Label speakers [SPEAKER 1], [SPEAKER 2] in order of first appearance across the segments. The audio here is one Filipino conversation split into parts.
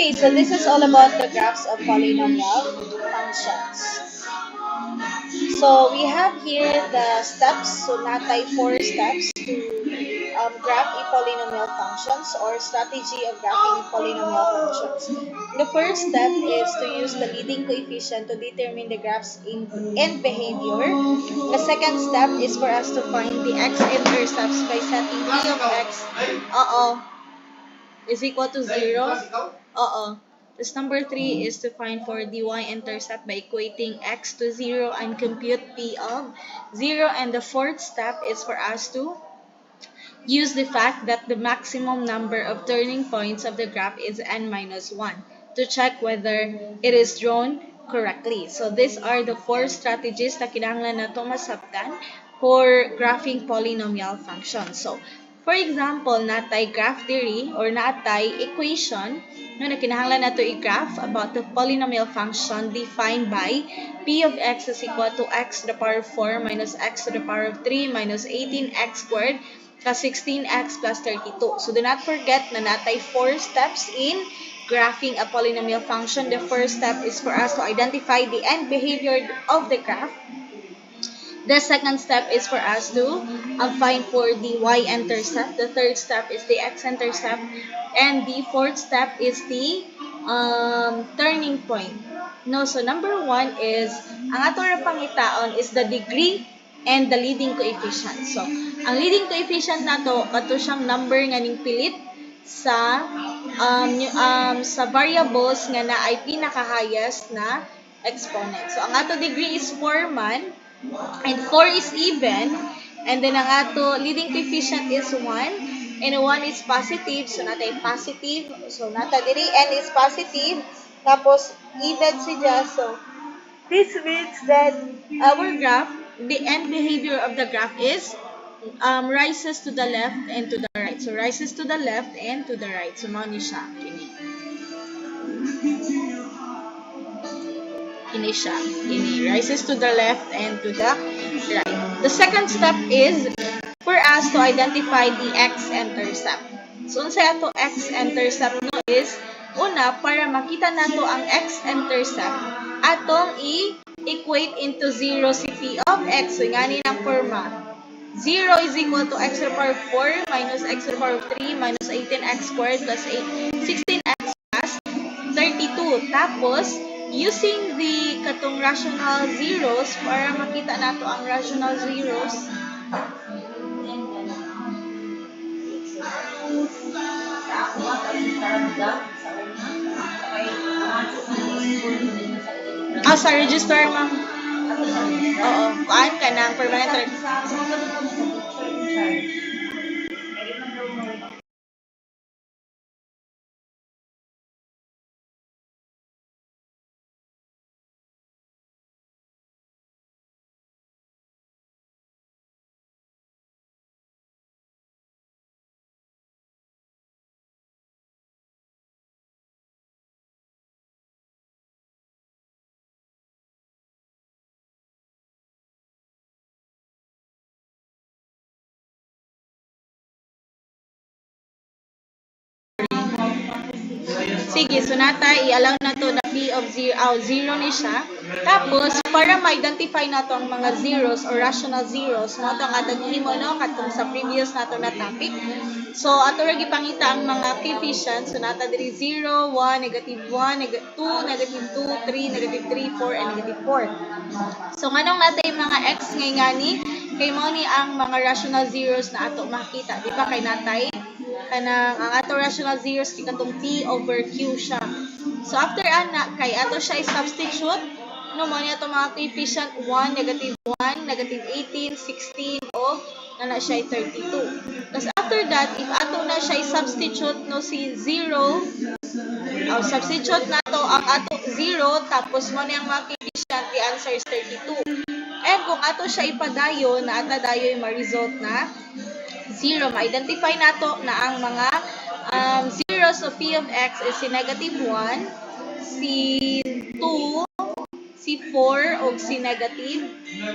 [SPEAKER 1] Okay, so this is all about the graphs of polynomial functions. So we have here the steps, so natay 4 steps to graph a polynomial functions or strategy of graphing polynomial functions. The first step is to use the leading coefficient to determine the graph's end behavior. The second step is for us to find the x-intercepts by setting p of x is equal to 0. This number 3 is to find for the y-intercept by equating x to 0 and compute p of 0. And the fourth step is for us to use the fact that the maximum number of turning points of the graph is n minus 1 to check whether it is drawn correctly. So these are the 4 strategies na kinahanglan nato masabtan for graphing polynomial functions. So, for example, natay graph theory or natay equation na kinahanglan nato i-graph about the polynomial function defined by p of x is equal to x to the power of 4 minus x to the power of 3 minus 18x squared plus 16x plus 32. So do not forget na natay 4 steps in graphing a polynomial function. The first step is for us to identify the end behavior of the graph. The second step is for us to find for the y-intercept. The third step is the x-intercept. And the fourth step is the turning point. No, so number 1 is, ang ato ra pangitaon is the degree and the leading coefficient. So, ang leading coefficient nato kato siyang number nga ning pilit sa variables nga na ay pinaka-highest na exponent. So, ang ato degree is 4 man, and 4 is even, and then ang ato leading coefficient is 1, and 1 is positive, so natay positive, so nata diri n is positive, tapos even siya, so this means that our graph, the end behavior of the graph is rises to the left and to the right. So rises to the left and to the right. So mao ni siya kini. Kini siya. Kini rises to the left and to the right. The second step is for us to identify the x-intercept. So unsay ato x-intercept no is una para makita nato ang x-intercept atong i-equate into 0 si p of x. So ngani ng forma 0 is equal to x to the power of 4 minus x to the power of 3 minus 18x squared plus 16x plus 32. Tapos, using the katong rational zeros para makita nato ang rational zeros. Sa register, ma'am. Oo, kuan ka ng permanent. Sige, so nata, i-allow na to na p of 0, 0 ni siya. Tapos, para ma-identify nato ang mga zeros or rational zeros, no, ito ang atong himo, no, katong sa previous nato na topic. So, ato ra gipangita ang mga coefficients. So, nata diri 0, 1, negative 1, 2, negative 2, 3, negative 3, 4, and negative 4. So, nganong nata yung mga x ngay ngani, kay mo ni ang mga rational zeros na ato makita. Di ba kay natay? Kanang ang ato rational zeros di katong p over q siya. So after ana kay ato siya i-substitute no mo niya itong mga coefficient 1, negative 1, negative 18, 16 o na siya 32. Tapos after that if ato na siya i-substitute no si 0 substitute nato ang ato 0 tapos mo niyang mga coefficient the answer is 32. And kung ato siya ipadayon na ata dayo yung ma-result na 0, ma-identify nato na ang mga zeros of p of x is si negative 1, si 2, si 4, o si negative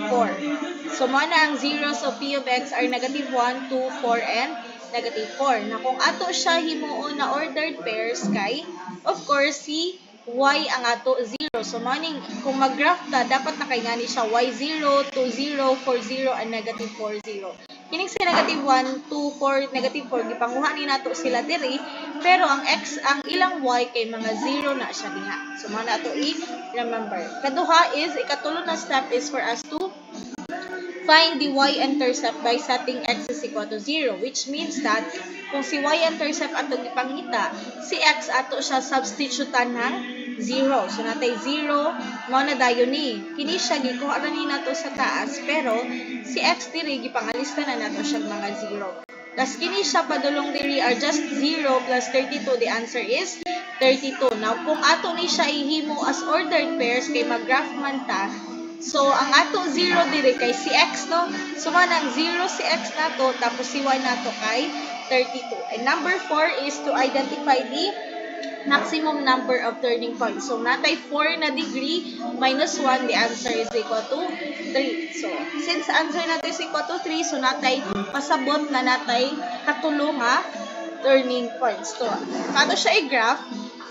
[SPEAKER 1] 4. So, mo na ang zeros of p of x are negative 1, 2, 4, and negative 4. Na kung ato siya himuon na ordered pairs kay, of course, si y ang ato 0. So, meaning, kung mag-graph ta, dapat nakaingani siya y0, 2, 0, 4, 0, and negative 4, 0. Kining si negative 1, 2, 4, negative 4, gipanguha ni nato sila diri, pero ang x, ang ilang y kay mga 0 na siya diha. So, mga nato i-remember. Kaduha is, ikatulo na step is for us to find the y-intercept by setting x is equal to 0, which means that kung si y-intercept atong ipangita, si x ato siya substitutan ng 0. So, natay 0, mo na dayon ni. Kini siya, gikuha na ni nato sa taas, pero si x diri, gipangalista na nato siya mga 0. Plus, kini siya padulong diri are just 0 plus 32. The answer is 32. Now, kung ato ni siya ihimo as ordered pairs, kay mag-graph man ta, so, ang ato 0 diri kay si x, no? So, manang 0 si x nato, tapos si y nato kay 32. And number 4 is to identify the maximum number of turning points. So, natay 4 na degree minus 1, the answer is equal to 3. So, since answer natin is equal to 3, so natay pasabot na natay katulong nga turning points. So, paano siya i-graph?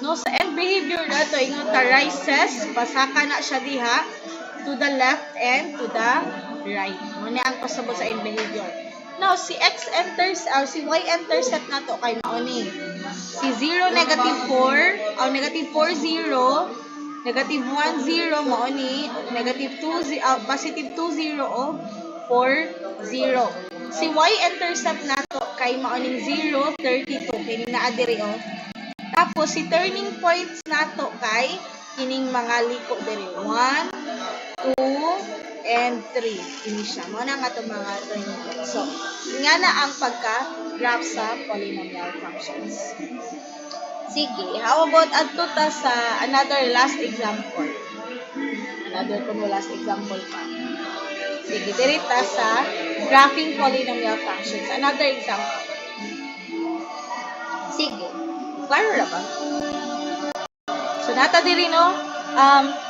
[SPEAKER 1] No, sa end behavior na ito, ingon ta rises, pasaka na siya diha, to the left and to the right. Muna ang pasabot sa end behavior. Now, si si y-intercept na to kay mauni. Si 0, negative 4, o negative 4, 0, negative 1, 0, mauni, negative 2, positive 2, 0, o 4, 0. Si y-intercept na to kay mauning 0, 32, kining naadiri, o. Tapos, si turning points na to kay kining mga liko diri. 1, 2, and 3. Ini siya. Muna nga itong mga turning points. So, nga na ang pagka-graph sa polynomial functions. Sige. How about adto ta sa another last example? Another kuno last example pa. Sige. Diri ta sa graphing polynomial functions. Another example. Sige. Klaro na ba? So, nata diri, no?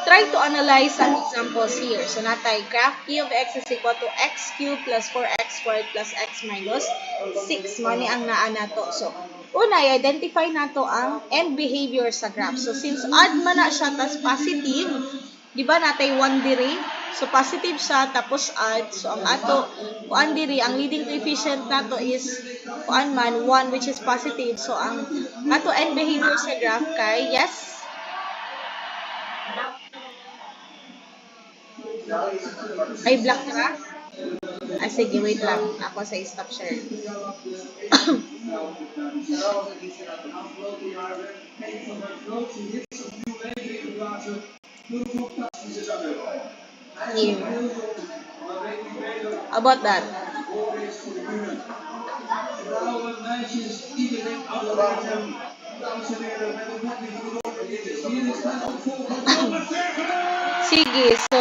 [SPEAKER 1] Try to analyze some examples here. So, natay graph p of x is equal to x cubed plus 4x squared plus x minus 6. Mani ang naa nato. So, una, i-identify nato ang end behavior sa graph. So, since odd man na siya, tas positive, di ba natay 1 diri? So, positive siya, tapos odd. So, ang ato, kuan diri, ang leading coefficient nato is kuan man, 1, which is positive. So, ang ato end behavior sa graph kay, yes? Ay, black ka? Ah, sige, wait lang. Ako sa stop share. Here. About that. Sige, so